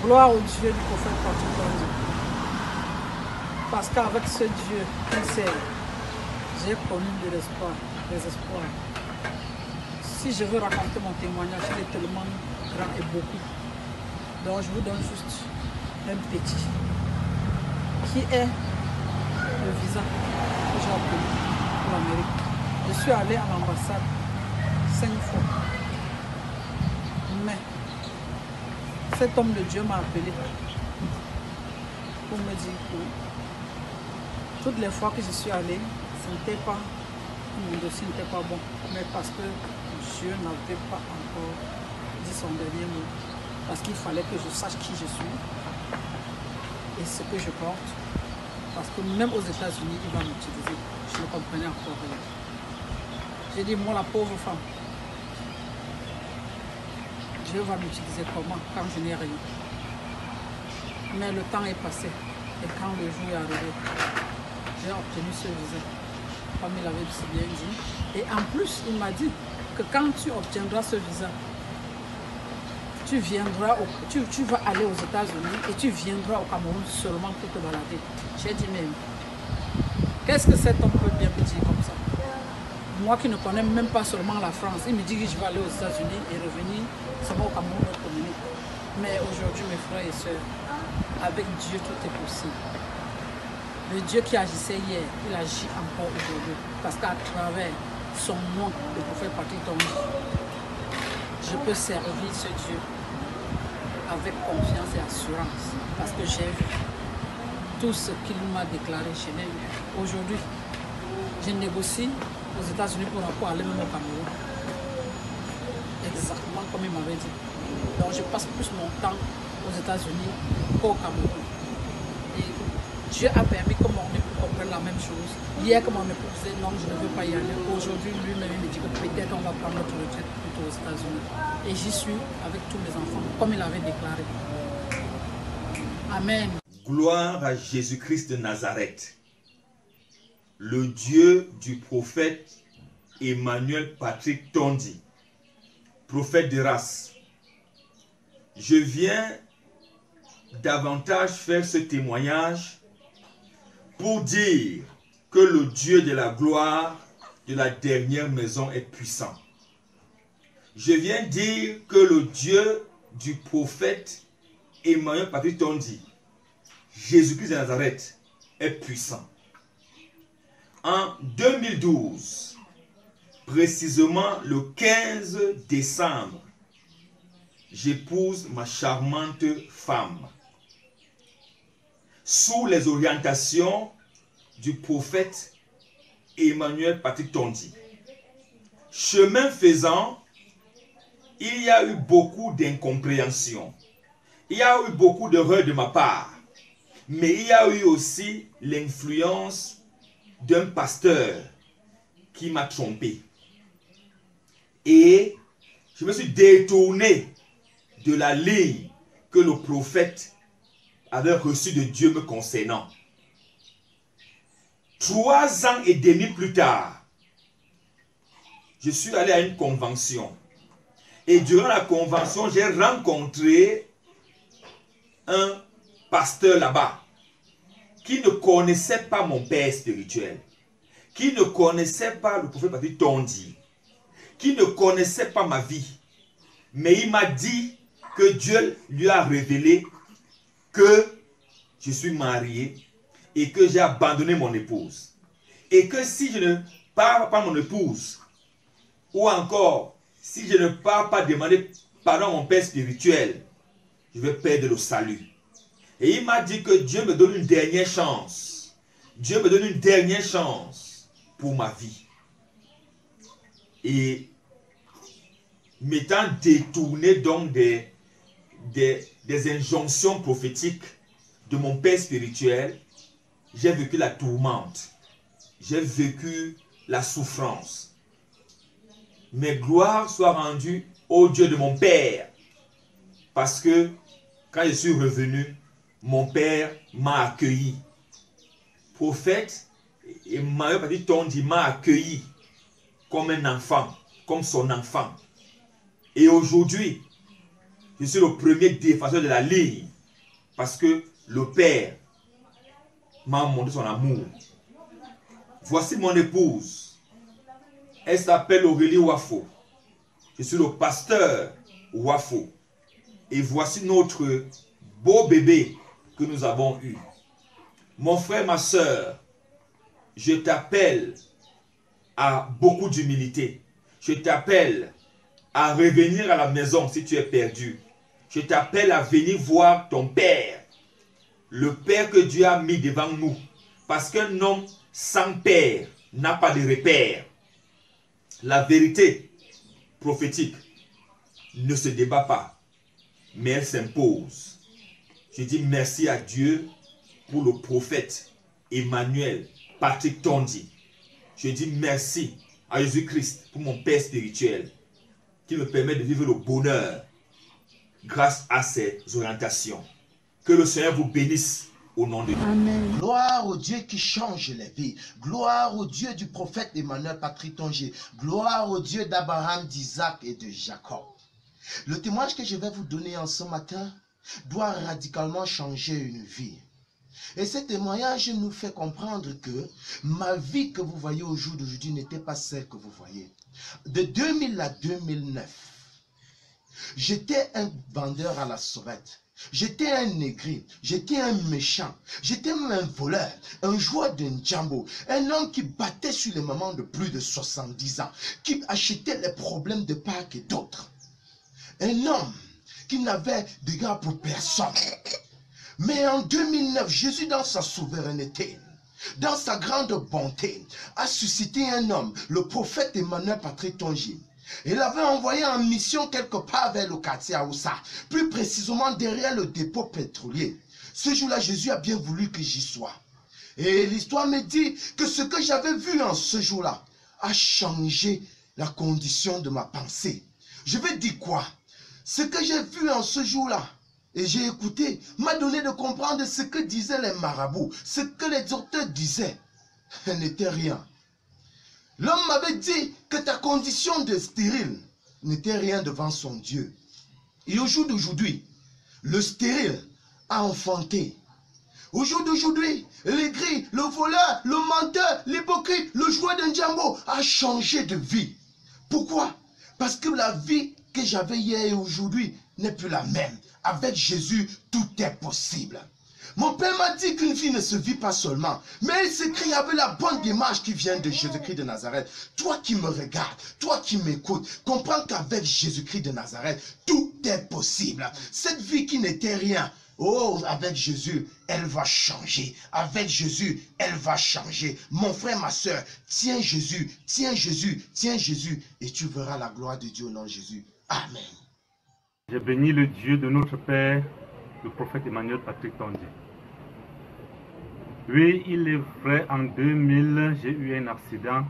Gloire au Dieu du prophète Patrick Tondi. Parce qu'avec ce Dieu qu'il sert, j'ai connu de l'espoir, des espoirs. Si je veux raconter mon témoignage, il est tellement grand et beaucoup. Donc je vous donne juste un petit. Qui est le visa que j'ai obtenu pour l'Amérique. Je suis allé à l'ambassade 5 fois. Mais cet homme de Dieu m'a appelé pour me dire que toutes les fois que je suis allé, mon dossier n'était pas bon. Mais parce que Dieu n'avait pas encore dit son dernier mot. Parce qu'il fallait que je sache qui je suis et ce que je porte. Parce que même aux États-Unis, il va m'utiliser. Je ne comprenais encore rien. J'ai dit, moi, la pauvre femme, Dieu va m'utiliser comment quand je n'ai rien. Mais le temps est passé. Et quand le jour est arrivé, j'ai obtenu ce visa. Comme il avait si bien dit. Et en plus, il m'a dit que quand tu obtiendras ce visa, tu vas aller aux États-Unis et tu viendras au Cameroun seulement pour te balader. J'ai dit, mais qu'est-ce que cet homme peut bien me dire comme ça? Moi qui ne connais même pas seulement la France, il me dit que je vais aller aux États-Unis et revenir seulement au Cameroun et communiquer. Mais aujourd'hui, mes frères et sœurs, avec Dieu, tout est possible. Le Dieu qui agissait hier, il agit encore aujourd'hui. Parce qu'à travers son nom, le prophète Patrick Tondi, je peux servir ce Dieu avec confiance et assurance. Parce que j'ai vu tout ce qu'il m'a déclaré chez lui. Aujourd'hui, je négocie aux États-Unis pour aller même au Cameroun. Exactement comme il m'avait dit. Donc je passe plus mon temps aux États-Unis qu'au Cameroun. Et Dieu a permis que mon époux comprenne la même chose. Hier, que mon époux disait non, je ne veux pas y aller. Aujourd'hui, lui-même, il me dit que peut-être on va prendre notre retraite plutôt aux États-Unis. Et j'y suis avec tous mes enfants, comme il avait déclaré. Amen. Gloire à Jésus-Christ de Nazareth, le Dieu du prophète Emmanuel Patrick Tondi, prophète de race. Je viens davantage faire ce témoignage pour dire que le Dieu de la gloire de la dernière maison est puissant. Je viens dire que le Dieu du prophète Emmanuel Patrick Tondi, Jésus-Christ de Nazareth, est puissant. En 2012, précisément le 15 décembre, j'épouse ma charmante femme sous les orientations du prophète Emmanuel Patrick Tondi. Chemin faisant, il y a eu beaucoup d'incompréhension. Il y a eu beaucoup d'erreurs de ma part. Mais il y a eu aussi l'influence d'un pasteur qui m'a trompé. Et je me suis détourné de la ligne que le prophète avait reçue de Dieu me concernant. 3 ans et demi plus tard, je suis allé à une convention. Et durant la convention, j'ai rencontré un pasteur là-bas qui ne connaissait pas mon père spirituel, qui ne connaissait pas le prophète Patrick Tondi, qui ne connaissait pas ma vie. Mais il m'a dit que Dieu lui a révélé que je suis marié et que j'ai abandonné mon épouse. Et que si je ne pars pas mon épouse, ou encore si je ne pars pas demander pardon à mon père spirituel, je vais perdre le salut. Et il m'a dit que Dieu me donne une dernière chance. Dieu me donne une dernière chance pour ma vie. Et m'étant détourné donc des injonctions prophétiques de mon père spirituel, j'ai vécu la tourmente. J'ai vécu la souffrance. Mais gloire soit rendue au Dieu de mon père. Parce que quand je suis revenu, mon père m'a accueilli. Prophète Emmanuel Patrick Tondi m'a accueilli comme un enfant, comme son enfant. Et aujourd'hui, je suis le premier défenseur de la ligne parce que le Père m'a montré son amour. Voici mon épouse. Elle s'appelle Aurélie Wafo. Je suis le pasteur Wafo. Et voici notre beau bébé que nous avons eu. Mon frère, ma soeur, je t'appelle à beaucoup d'humilité. Je t'appelle à revenir à la maison si tu es perdu. Je t'appelle à venir voir ton Père. Le Père que Dieu a mis devant nous. Parce qu'un homme sans Père n'a pas de repère. La vérité prophétique ne se débat pas, mais elle s'impose. Je dis merci à Dieu pour le prophète Emmanuel Patrick Tondi. Je dis merci à Jésus-Christ pour mon Père spirituel qui me permet de vivre le bonheur grâce à ses orientations. Que le Seigneur vous bénisse au nom de Dieu. Amen. Gloire au Dieu qui change les vies. Gloire au Dieu du prophète Emmanuel Patrick Tondi. Gloire au Dieu d'Abraham, d'Isaac et de Jacob. Le témoignage que je vais vous donner en ce matin doit radicalement changer une vie. Et ce témoignage nous fait comprendre que ma vie que vous voyez au jour d'aujourd'hui n'était pas celle que vous voyez. De 2000 à 2009, j'étais un vendeur à la sauvette. J'étais un négri, j'étais un méchant, j'étais même un voleur, un joueur de Njambo, un homme qui battait sur les mamans de plus de 70 ans, qui achetait les problèmes de part et d'autre. Un homme qui n'avait de regard pour personne. Mais en 2009, Jésus dans sa souveraineté, dans sa grande bonté, a suscité un homme, le prophète Emmanuel Patrick Tondi. Il avait envoyé en mission quelque part vers le quartier Aoussa, plus précisément derrière le dépôt pétrolier. Ce jour-là, Jésus a bien voulu que j'y sois. Et l'histoire me dit que ce que j'avais vu en ce jour-là a changé la condition de ma pensée. Je vais dire quoi? Ce que j'ai vu en ce jour-là, et j'ai écouté, m'a donné de comprendre ce que disaient les marabouts, ce que les docteurs disaient. N'était rien. L'homme m'avait dit que ta condition de stérile n'était rien devant son Dieu. Et au jour d'aujourd'hui, le stérile a enfanté. Au jour d'aujourd'hui, l'aigri, le voleur, le menteur, l'hypocrite, le joueur d'un Njambo a changé de vie. Pourquoi? Parce que la vie que j'avais hier et aujourd'hui n'est plus la même. Avec Jésus, tout est possible. Mon père m'a dit qu'une vie ne se vit pas seulement, mais il s'écrit avec la bonne démarche qui vient de Jésus-Christ de Nazareth. Toi qui me regardes, toi qui m'écoutes, comprends qu'avec Jésus-Christ de Nazareth, tout est possible. Cette vie qui n'était rien, oh, avec Jésus, elle va changer. Avec Jésus, elle va changer. Mon frère, ma soeur, tiens Jésus, tiens Jésus, tiens Jésus, et tu verras la gloire de Dieu au nom de Jésus. Amen. Je bénis le Dieu de notre Père, le prophète Emmanuel Patrick Tondi. Oui, il est vrai, en 2000, j'ai eu un accident.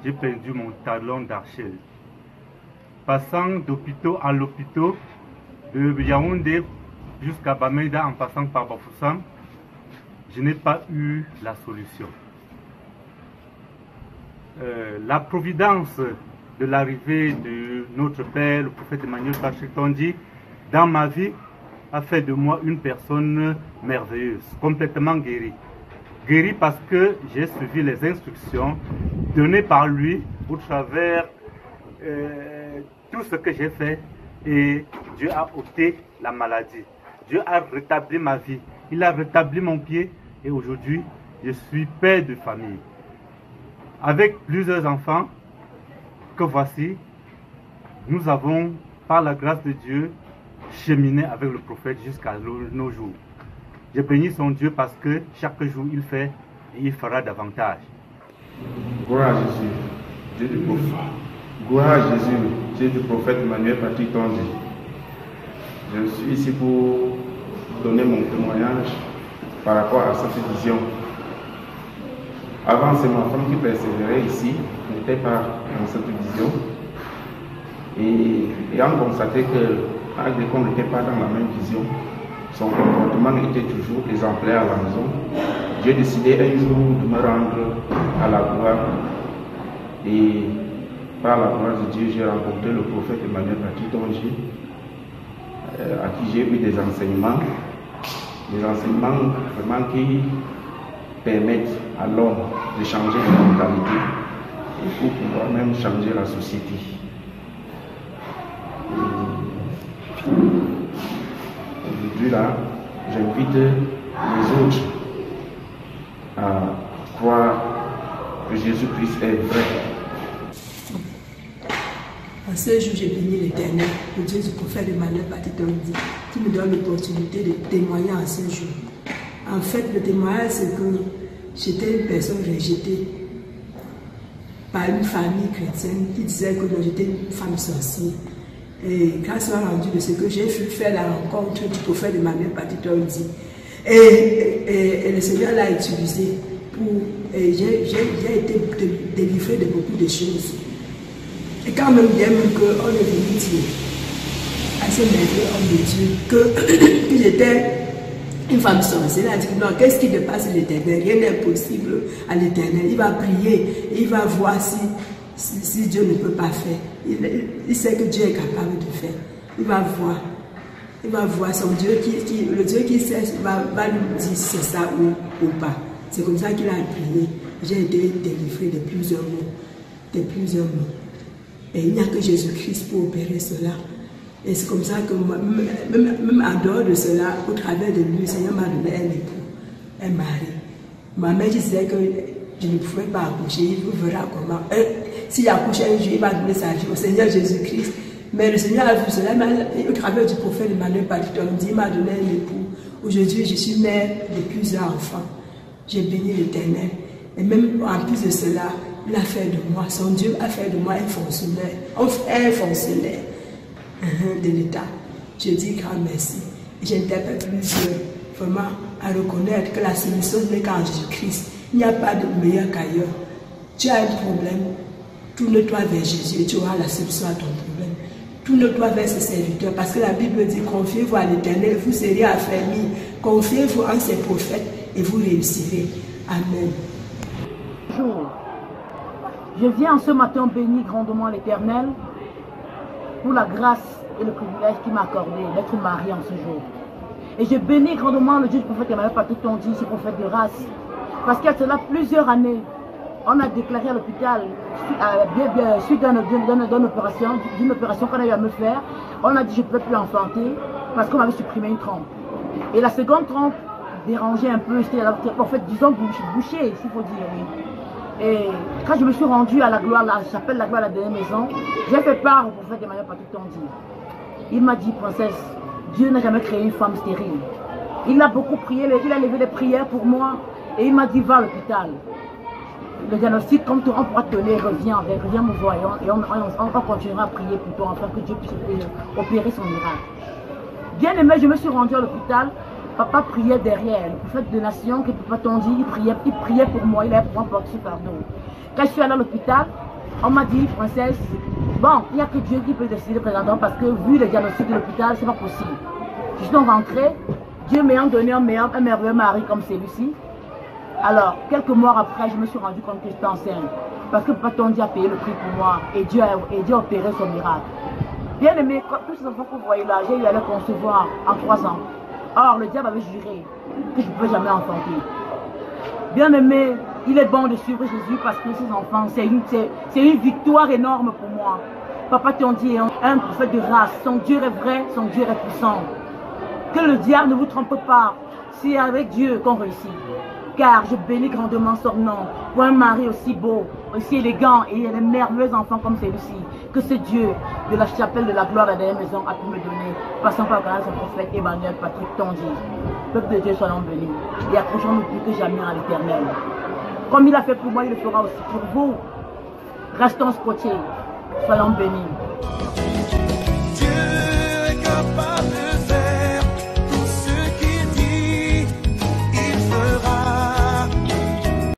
J'ai perdu mon talon d'Achille. Passant d'hôpital à l'hôpital, de Yaoundé jusqu'à Bamenda en passant par Bafoussam, je n'ai pas eu la solution. La providence de l'arrivée de notre Père, le prophète Emmanuel Patrick Tondi, dans ma vie, a fait de moi une personne merveilleuse, complètement guérie. Guérie parce que j'ai suivi les instructions données par lui au travers tout ce que j'ai fait, et Dieu a ôté la maladie. Dieu a rétabli ma vie. Il a rétabli mon pied et aujourd'hui, je suis père de famille. Avec plusieurs enfants que voici, nous avons, par la grâce de Dieu, cheminer avec le prophète jusqu'à nos jours. Je bénis son Dieu parce que chaque jour il fait et il fera davantage. Gloire à Jésus, Dieu du prophète. Gloire à Jésus, Dieu du prophète Emmanuel Patrick Tondi. Je suis ici pour donner mon témoignage par rapport à cette vision. Avant, c'est ma femme qui persévérait ici, n'était pas dans cette vision. Et ayant constaté que malgré qu'on n'était pas dans la même vision, son comportement était toujours exemplaire à la maison. J'ai décidé un jour de me rendre à la gloire. Et par la gloire de Dieu, j'ai rencontré le prophète Emmanuel Patrick Tondi, à qui j'ai eu des enseignements des enseignements vraiment qui permettent à l'homme de changer de mentalité et pour pouvoir même changer la société. Aujourd'hui là, j'invite les autres à croire que Jésus-Christ est vrai. En ce jour, j'ai béni l'Éternel, le Dieu du prophète Emmanuel Patitondi, qui me donne l'opportunité de témoigner en ce jour. En fait, le témoignage, c'est que j'étais une personne rejetée par une famille chrétienne qui disait que j'étais une femme sorcière. Et grâce au rendu de ce que j'ai pu faire la rencontre du prophète Emmanuel Patitondi, et le Seigneur l'a utilisé pour. J'ai été délivré de beaucoup de choses. Et quand même bien qu'on est venu dire à ce merveilleux homme de Dieu que j'étais une femme sorcière, il a dit non, qu'est-ce qui dépasse l'Éternel? Rien n'est possible à l'Éternel. Il va prier, et il va voir si Dieu ne peut pas faire. Il sait que Dieu est capable de faire. Il va voir. Il va voir son Dieu, le Dieu qui sait va lui dire si c'est ça ou pas. C'est comme ça qu'il a prié. J'ai été délivré de plusieurs mots. Et il n'y a que Jésus-Christ pour opérer cela. Et c'est comme ça que moi, même en dehors de cela, au travers de lui, le Seigneur m'a donné un époux, un mari. Ma mère disait que je ne pouvais pas accoucher. Il vous verra comment. S'il accouche un jour, il va donner sa vie au Seigneur Jésus-Christ. Mais le Seigneur a vu cela, au travers du prophète Emmanuel Patitondi, il m'a donné un époux. Aujourd'hui, je suis mère de plusieurs enfants. J'ai béni l'Éternel. Et même en plus de cela, il a fait de moi, son Dieu a fait de moi un fonctionnaire de l'État. Je dis grand merci. Et j'interpelle plusieurs vraiment à reconnaître que la solution n'est qu'en Jésus-Christ. Il n'y a pas de meilleur qu'ailleurs. Tu as un problème, tourne-toi vers Jésus et tu auras la solution à ton problème. Tourne-toi vers ses serviteurs parce que la Bible dit confiez-vous à l'Éternel, vous serez affermis. Confiez-vous en ses prophètes et vous réussirez. Amen. Bonjour. Je viens ce matin bénir grandement l'Éternel pour la grâce et le privilège qu'il m'a accordé d'être marié en ce jour. Et je bénis grandement le Dieu du prophète Emmanuel Patitondi, ce prophète de race. Parce qu'il y a cela plusieurs années, on a déclaré à l'hôpital, suite d'une opération qu'on a eu à me faire, on a dit je ne peux plus enfanter parce qu'on m'avait supprimé une trompe. Et la seconde trompe dérangeait un peu, en fait disons bouché, s'il faut dire, oui. Et quand je me suis rendue à la gloire, la chapelle La Gloire à la dernière maison, j'ai fait part au prophète Emmanuel Patitondi. Il m'a dit, princesse, Dieu n'a jamais créé une femme stérile. Il a beaucoup prié, il a levé des prières pour moi et il m'a dit, va à l'hôpital. Le diagnostic, comme on pourra te donner, reviens me voir et on continuera à prier pour toi afin que Dieu puisse opérer son miracle. Bien aimé, je me suis rendue à l'hôpital. Papa priait derrière, le prophète de nation, que Papa Tondi, il priait pour moi, il avait pour moi porter ce fardeau. Quand je suis allée à l'hôpital, on m'a dit, princesse, bon, il n'y a que Dieu qui peut décider présentement parce que vu le diagnostic de l'hôpital, c'est pas possible. Je suis donc rentrée, Dieu m'ayant donné un merveilleux mari comme celui-ci. Alors, quelques mois après, je me suis rendu compte que j'étais enceinte. Parce que Papa Tondi a payé le prix pour moi et Dieu a opéré son miracle. Bien aimé, tous ces enfants que vous voyez là, j'ai eu à les concevoir en 3 ans. Or, le diable avait juré que je ne pouvais jamais enfanter. Bien aimé, il est bon de suivre Jésus parce que ces enfants, c'est une victoire énorme pour moi. Papa Tondi est un prophète de race. Son Dieu est vrai, son Dieu est puissant. Que le diable ne vous trompe pas. C'est avec Dieu qu'on réussit. Car je bénis grandement son nom pour un mari aussi beau, aussi élégant et des merveilleux enfants comme celui-ci. Que ce Dieu de la chapelle de la gloire à la dernière maison a pu me donner, passant par grâce au prophète Emmanuel Patitondi. Peuple de Dieu, soyons bénis et accrochons-nous plus que jamais à l'Éternel. Comme il a fait pour moi, il le fera aussi pour vous. Restons scotchés, soyons bénis.